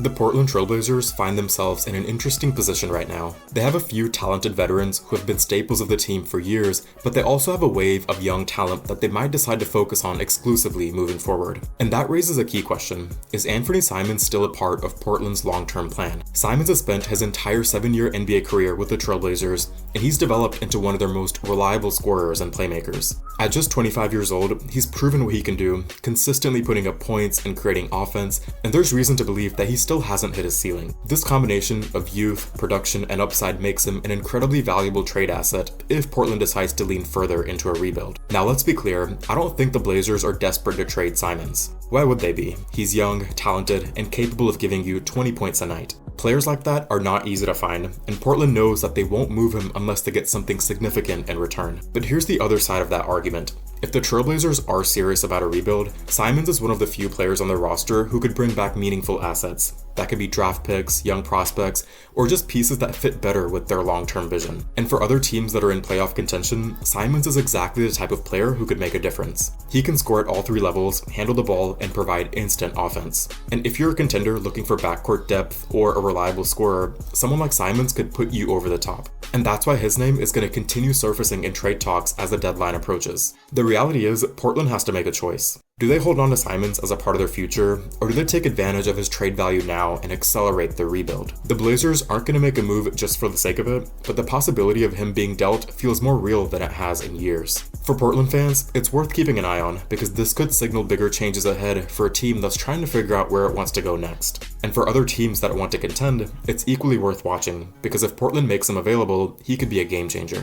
The Portland Trailblazers find themselves in an interesting position right now. They have a few talented veterans who have been staples of the team for years, but they also have a wave of young talent that they might decide to focus on exclusively moving forward. And that raises a key question. Is Anfernee Simons still a part of Portland's long-term plan? Simons has spent his entire 7-year NBA career with the Trailblazers, and he's developed into one of their most reliable scorers and playmakers. At just 25 years old, he's proven what he can do, consistently putting up points and creating offense, and there's reason to believe that he still hasn't hit his ceiling. This combination of youth, production, and upside makes him an incredibly valuable trade asset if Portland decides to lean further into a rebuild. Now let's be clear, I don't think the Blazers are desperate to trade Simons. Why would they be? He's young, talented, and capable of giving you 20 points a night. Players like that are not easy to find, and Portland knows that they won't move him unless they get something significant in return. But here's the other side of that argument. If the Trailblazers are serious about a rebuild, Simons is one of the few players on their roster who could bring back meaningful assets. That could be draft picks, young prospects, or just pieces that fit better with their long-term vision. And for other teams that are in playoff contention, Simons is exactly the type of player who could make a difference. He can score at all 3 levels, handle the ball, and provide instant offense. And if you're a contender looking for backcourt depth or a reliable scorer, someone like Simons could put you over the top. And that's why his name is going to continue surfacing in trade talks as the deadline approaches. The reality is, Portland has to make a choice. Do they hold on to Simons as a part of their future, or do they take advantage of his trade value now and accelerate their rebuild? The Blazers aren't going to make a move just for the sake of it, but the possibility of him being dealt feels more real than it has in years. For Portland fans, it's worth keeping an eye on, because this could signal bigger changes ahead for a team that's trying to figure out where it wants to go next. And for other teams that want to contend, it's equally worth watching, because if Portland makes him available, he could be a game changer.